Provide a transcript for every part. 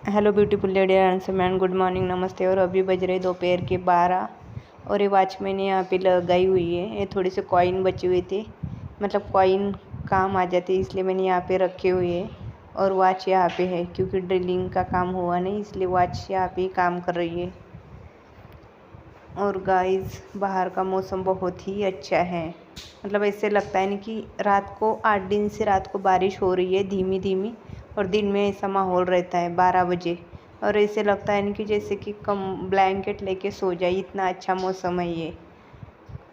Hello beautiful lady and man, good morning, नमस्ते। और अभी बज रहे दोपहर के 12 और ये वॉच मैंने यहाँ पे लगाई हुई है। ये थोड़े से कॉइन बचे हुए थे, मतलब कॉइन काम आ जाते इसलिए मैंने यहाँ पे रखे हुए हैं। और वॉच यहाँ पे है क्योंकि ड्रिलिंग का काम हुआ नहीं, इसलिए वॉच यहाँ पे काम कर रही है। और गाइस, बाहर का मौसम बहुत ही अच्छा है। मतलब ऐसे लगता है ना कि रात को 8 दिन से रात को बारिश हो रही है धीमी धीमी, और दिन में ऐसा माहौल रहता है 12 बजे। और ऐसे लगता है ना कि जैसे कि कम ब्लैंकेट लेके सो जाए, इतना अच्छा मौसम है ये।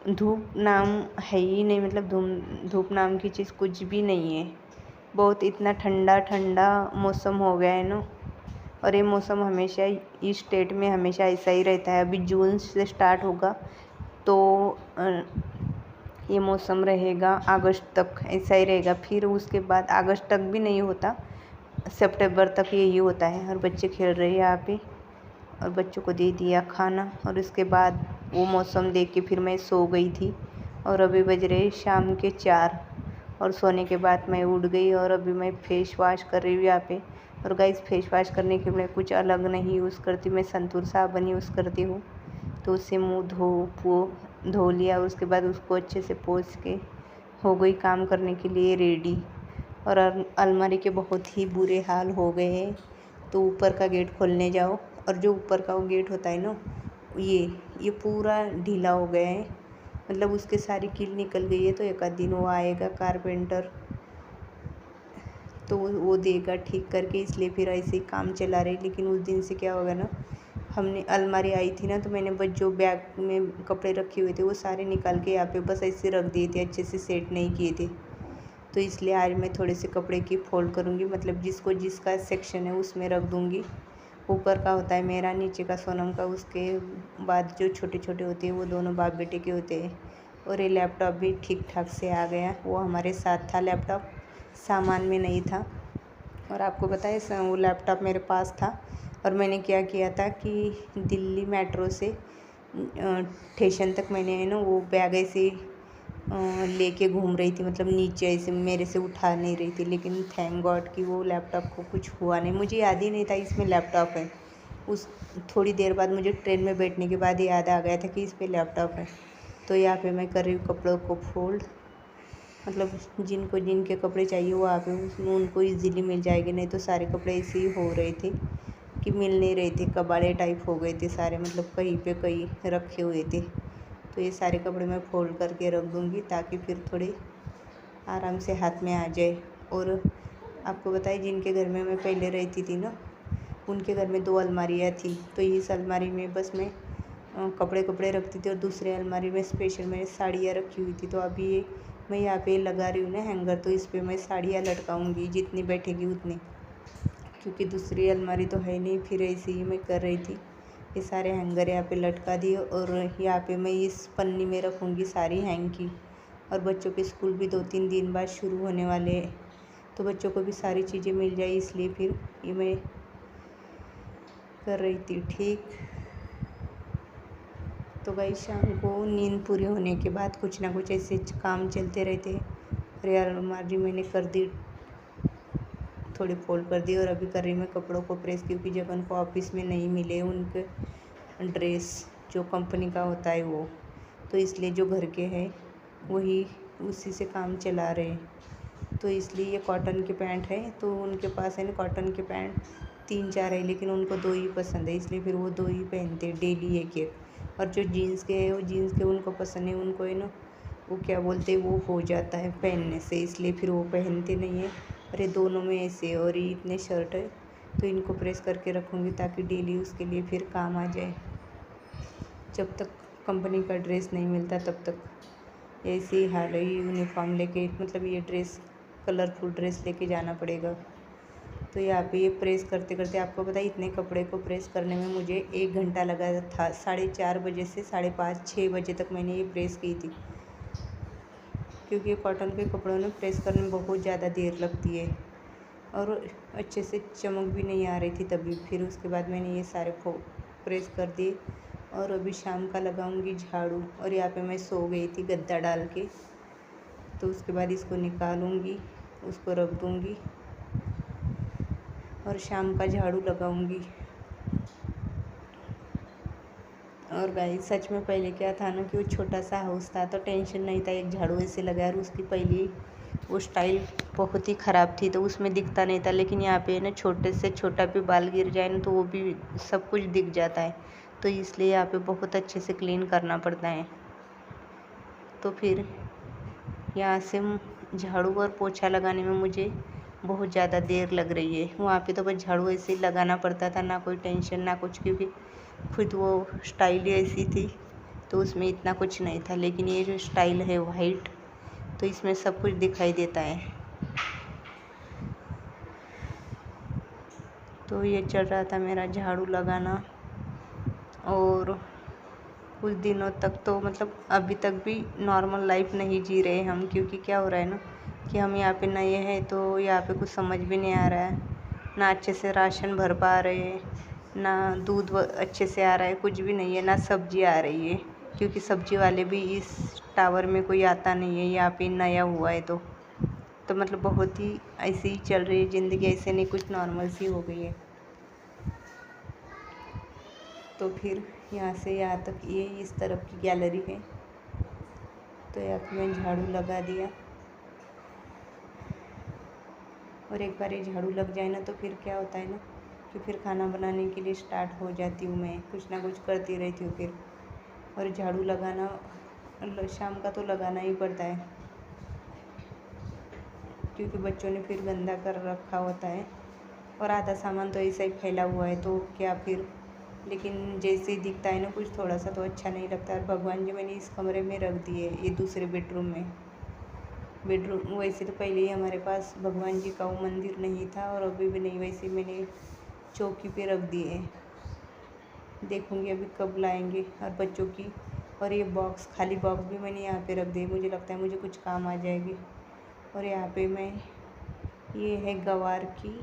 धूप नाम है ही नहीं, मतलब धूप नाम की चीज़ कुछ भी नहीं है। बहुत इतना ठंडा ठंडा मौसम हो गया है ना। और ये मौसम हमेशा इस स्टेट में हमेशा ऐसा ही रहता है। अभी जून से स्टार्ट होगा तो ये मौसम रहेगा अगस्त तक, ऐसा ही रहेगा। फिर उसके बाद अगस्त तक भी नहीं होता, सितंबर तक यही होता है। और बच्चे खेल रहे हैं यहाँ पे, और बच्चों को दे दिया खाना। और उसके बाद वो मौसम देख के फिर मैं सो गई थी। और अभी बज रहे शाम के 4, और सोने के बाद मैं उठ गई। और अभी मैं फेस वॉश कर रही हूँ यहाँ पे। और गाइस, फेस वॉश करने के लिए कुछ अलग नहीं यूज़ करती, मैं संतूर साबुन यूज़ करती हूँ। तो उससे मुँह धो लिया, और उसके बाद उसको अच्छे से पोंछ के हो गई काम करने के लिए रेडी। और अलमारी के बहुत ही बुरे हाल हो गए हैं। तो ऊपर का गेट खोलने जाओ, और जो ऊपर का वो गेट होता है ना, ये पूरा ढीला हो गया है। मतलब उसके सारी कील निकल गई है। तो एक आध दिन वो आएगा कारपेंटर, तो वो देगा ठीक करके, इसलिए फिर ऐसे ही काम चला रहे। लेकिन उस दिन से क्या होगा ना, हमने अलमारी आई थी ना, तो मैंने बस जो बैग में कपड़े रखे हुए थे वो सारे निकाल के यहाँ पे बस ऐसे रख दिए थे, अच्छे से सेट नहीं किए थे। तो इसलिए आज मैं थोड़े से कपड़े की फोल्ड करूँगी, मतलब जिसको जिसका सेक्शन है उसमें रख दूँगी। ऊपर का होता है मेरा, नीचे का सोनम का, उसके बाद जो छोटे छोटे होते हैं वो दोनों बाप बेटे के होते हैं। और ये लैपटॉप भी ठीक ठाक से आ गया, वो हमारे साथ था लैपटॉप, सामान में नहीं था। और आपको बताए वो लैपटॉप मेरे पास था। और मैंने क्या किया था कि दिल्ली मेट्रो से स्टेशन तक मैंने है ना वो बैग ऐसे लेके घूम रही थी, मतलब नीचे ऐसे मेरे से उठा नहीं रही थी। लेकिन थैंक गॉड कि वो लैपटॉप को कुछ हुआ नहीं, मुझे याद ही नहीं था इसमें लैपटॉप है। उस थोड़ी देर बाद मुझे ट्रेन में बैठने के बाद याद आ गया था कि इस पर लैपटॉप है। तो यहाँ पे मैं कर रही हूँ कपड़ों को फोल्ड, मतलब जिनको जिनके कपड़े चाहिए वो आप उसमें उनको इजीली मिल जाएगी। नहीं तो सारे कपड़े ऐसे ही हो रहे थे कि मिल नहीं रहे थे, कबाड़े टाइप हो गए थे सारे, मतलब कहीं पे कहीं रखे हुए थे। तो ये सारे कपड़े मैं फोल्ड करके रख दूँगी ताकि फिर थोड़े आराम से हाथ में आ जाए। और आपको बताइए, जिनके घर में मैं पहले रहती थी ना, उनके घर में 2 अलमारियाँ थी। तो इस अलमारी में बस मैं कपड़े रखती थी, और दूसरे अलमारी में स्पेशल मैंने साड़ियाँ रखी हुई थी। तो अभी ये मैं यहाँ पे लगा रही हूँ ना हैंगर, तो इस पर मैं साड़ियाँ लटकाऊँगी जितनी बैठेगी उतनी, क्योंकि दूसरी अलमारी तो है नहीं। फिर ऐसे ही मैं कर रही थी, ये सारे हैंगर यहाँ पे लटका दिए। और यहाँ पे मैं इस पन्नी में रखूँगी सारी हैंग की। और बच्चों के स्कूल भी 2-3 दिन बाद शुरू होने वाले हैं, तो बच्चों को भी सारी चीज़ें मिल जाए, इसलिए फिर ये मैं कर रही थी ठीक। तो भाई, शाम को नींद पूरी होने के बाद कुछ ना कुछ ऐसे काम चलते रहते हैं। और यार, अलमारी मैंने कर दी, थोड़ी फोल्ड कर दी। और अभी कर रही मैं कपड़ों को प्रेस, क्योंकि जब उनको ऑफिस में नहीं मिले उनके ड्रेस जो कंपनी का होता है वो, तो इसलिए जो घर के हैं वही उसी से काम चला रहे हैं। तो इसलिए ये कॉटन के पैंट है, तो उनके पास है ना कॉटन के पैंट 3-4 है, लेकिन उनको 2 ही पसंद है, इसलिए फिर वो 2 ही पहनते हैं डेली एक एक। और जो जीन्स के है वो जीन्स के उनको पसंद है, उनको है ना वो क्या बोलते हैं, वो हो जाता है पहनने से, इसलिए फिर वो पहनते नहीं है। और ये दोनों में ऐसे, और ये इतने शर्ट है, तो इनको प्रेस करके रखूँगी ताकि डेली उसके लिए फिर काम आ जाए। जब तक कंपनी का ड्रेस नहीं मिलता तब तक ऐसे ही हाल है। यूनिफॉर्म लेके, मतलब ये ड्रेस कलरफुल ड्रेस लेके जाना पड़ेगा। तो यहाँ पे ये प्रेस करते करते, आपको पता है इतने कपड़े को प्रेस करने में मुझे 1 घंटा लगा था। 4:30 बजे से 5:30-6 बजे तक मैंने ये प्रेस की थी, क्योंकि ये कॉटन के कपड़ों में प्रेस करने में बहुत ज़्यादा देर लगती है। और अच्छे से चमक भी नहीं आ रही थी तभी। फिर उसके बाद मैंने ये सारे प्रेस कर दिए। और अभी शाम का लगाऊंगी झाड़ू। और यहाँ पे मैं सो गई थी गद्दा डाल के, तो उसके बाद इसको निकालूंगी, उसको रख दूंगी। और शाम का झाड़ू लगाऊंगी। और गाइस सच में पहले क्या था ना कि वो छोटा सा हाउस था तो टेंशन नहीं था, एक झाड़ू ऐसे लगाया और उसकी पहली वो स्टाइल बहुत ही ख़राब थी तो उसमें दिखता नहीं था। लेकिन यहाँ पे ना छोटे से छोटा भी बाल गिर जाए ना तो वो भी सब कुछ दिख जाता है, तो इसलिए यहाँ पे बहुत अच्छे से क्लीन करना पड़ता है। तो फिर यहाँ से झाड़ू और पोछा लगाने में मुझे बहुत ज़्यादा देर लग रही है। वहाँ पे तो बस झाड़ू ऐसे ही लगाना पड़ता था, ना कोई टेंशन ना कुछ, क्योंकि खुद वो स्टाइल ही ऐसी थी तो उसमें इतना कुछ नहीं था। लेकिन ये जो स्टाइल है वाइट तो इसमें सब कुछ दिखाई देता है। तो ये चल रहा था मेरा झाड़ू लगाना। और कुछ दिनों तक तो मतलब अभी तक भी नॉर्मल लाइफ नहीं जी रहे हम, क्योंकि क्या हो रहा है ना कि हम यहाँ पे नए हैं तो यहाँ पे कुछ समझ भी नहीं आ रहा है, ना अच्छे से राशन भर पा रहे हैं, ना दूध अच्छे से आ रहा है, कुछ भी नहीं है, ना सब्जी आ रही है, क्योंकि सब्जी वाले भी इस टावर में कोई आता नहीं है, यहाँ पे नया हुआ है। तो मतलब बहुत ही ऐसे ही चल रही है ज़िंदगी, ऐसे नहीं कुछ नॉर्मल सी हो गई है। तो फिर यहाँ से यहाँ तक ये इस तरफ की गैलरी है, तो यहाँ पे मैं झाड़ू लगा दिया। और एक बार ये झाड़ू लग जाए ना तो फिर क्या होता है ना कि फिर खाना बनाने के लिए स्टार्ट हो जाती हूँ, मैं कुछ ना कुछ करती रहती हूँ फिर। और झाड़ू लगाना शाम का तो लगाना ही पड़ता है, क्योंकि बच्चों ने फिर गंदा कर रखा होता है और आधा सामान तो ऐसा ही फैला हुआ है तो क्या फिर। लेकिन जैसे ही दिखता है ना कुछ थोड़ा सा तो अच्छा नहीं लगता। और भगवान जी मैंने इस कमरे में रख दिए, ये दूसरे बेडरूम में। बेडरूम वैसे तो पहले ही हमारे पास भगवान जी का वो मंदिर नहीं था और अभी भी नहीं, वैसे मैंने चौकी पे रख दिए। देखूँगी अभी कब लाएंगे। और बच्चों की और ये बॉक्स, खाली बॉक्स भी मैंने यहाँ पे रख दिए, मुझे लगता है मुझे कुछ काम आ जाएगी। और यहाँ पे मैं ये है गवार की,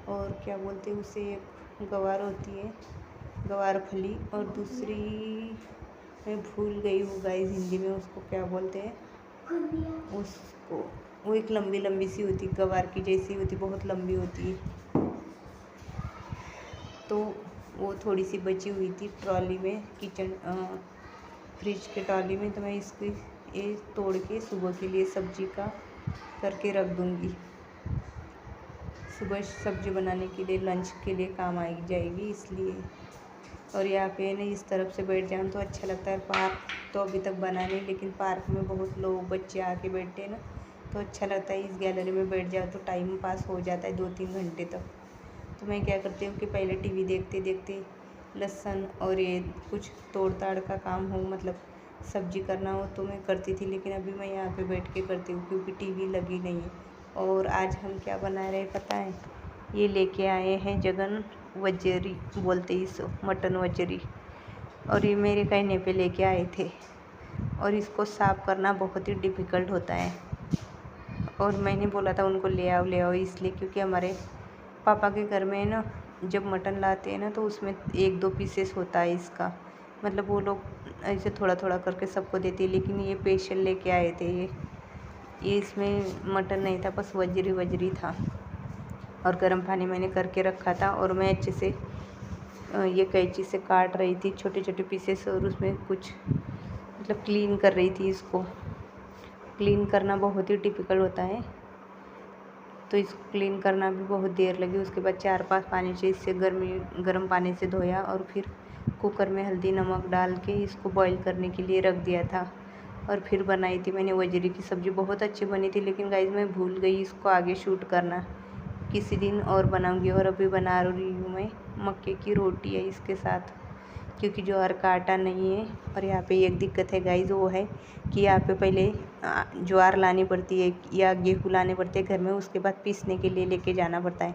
और क्या बोलते हैं उसे, एक गवार होती है गवार फली, और दूसरी मैं भूल गई हूँ गाइस हिंदी में उसको क्या बोलते हैं उसको। वो एक लंबी लंबी सी होती, गवार की जैसी होती, बहुत लंबी होती है। तो वो थोड़ी सी बची हुई थी ट्रॉली में, फ्रिज के ट्रॉली में, तो मैं इसको ये तोड़ के सुबह के लिए सब्जी का करके रख दूँगी। सुबह सब्जी बनाने के लिए, लंच के लिए काम आ जाएगी इसलिए। और यहाँ पे ना इस तरफ से बैठ जाऊँ तो अच्छा लगता है। पार्क तो अभी तक बना नहीं, लेकिन पार्क में बहुत लोग बच्चे आके बैठते हैं ना तो अच्छा लगता है। इस गैलरी में बैठ जाओ तो टाइम पास हो जाता है 2-3 घंटे तक। तो मैं क्या करती हूँ कि पहले टीवी देखते देखते लहसुन और ये कुछ तोड़ ताड़ का काम हो, मतलब सब्जी करना हो तो मैं करती थी, लेकिन अभी मैं यहाँ पे बैठ के करती हूँ क्योंकि टीवी लगी नहीं है। और आज हम क्या बना रहे पता है, ये लेके आए हैं जगन वजरी बोलते हैं इसको, मटन वजरी। और ये मेरे कहने पे लेके आए थे, और इसको साफ़ करना बहुत ही डिफ़िकल्ट होता है। और मैंने बोला था उनको ले आओ इसलिए क्योंकि हमारे पापा के घर में ना जब मटन लाते हैं ना तो उसमें 1-2 पीसेस होता है इसका, मतलब वो लोग ऐसे थोड़ा थोड़ा करके सबको देते हैं। लेकिन ये स्पेशल लेके आए थे, ये इसमें मटन नहीं था, बस वजरी था। और गर्म पानी मैंने करके रखा था और मैं अच्छे से ये कैंची से काट रही थी छोटे छोटे पीसेस, और उसमें कुछ मतलब क्लीन कर रही थी। इसको क्लीन करना बहुत ही डिफ़िकल्ट होता है, तो इसको क्लीन करना भी बहुत देर लगी। उसके बाद 4-5 पानी से इससे गर्म पानी से धोया और फिर कुकर में हल्दी नमक डाल के इसको बॉईल करने के लिए रख दिया था। और फिर बनाई थी मैंने वजरी की सब्ज़ी, बहुत अच्छी बनी थी। लेकिन गाइस मैं भूल गई इसको आगे शूट करना, किसी दिन और बनाऊंगी। और अभी बना रही हूँ मैं मक्के की रोटी है इसके साथ, क्योंकि ज्वार का आटा नहीं है। और यहाँ पे एक दिक्कत है गाइस, वो है कि यहाँ पे पहले ज्वार लानी पड़ती है या गेहूँ लाने पड़ते हैं घर में, उसके बाद पीसने के लिए लेके जाना पड़ता है।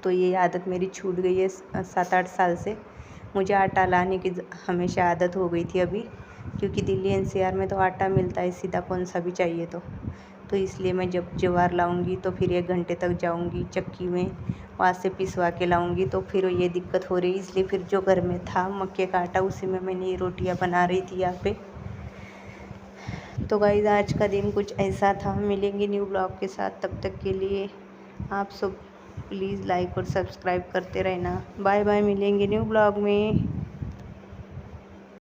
तो ये आदत मेरी छूट गई है 7-8 साल से। मुझे आटा लाने की हमेशा आदत हो गई थी अभी, क्योंकि दिल्ली एनसीआर में तो आटा मिलता है सीधा, कौन सा भी चाहिए तो इसलिए मैं जब ज्वार लाऊंगी तो फिर 1 घंटे तक जाऊंगी चक्की में, वहाँ से पिसवा के लाऊंगी। तो फिर ये दिक्कत हो रही, इसलिए फिर जो घर में था मक्के का आटा उसी में मैंने ये रोटियाँ बना रही थी यहाँ पे। तो गाइस आज का दिन कुछ ऐसा था। मिलेंगे न्यू ब्लॉग के साथ, तब तक के लिए आप सब प्लीज़ लाइक और सब्सक्राइब करते रहना। बाय बाय, मिलेंगे न्यू ब्लॉग में।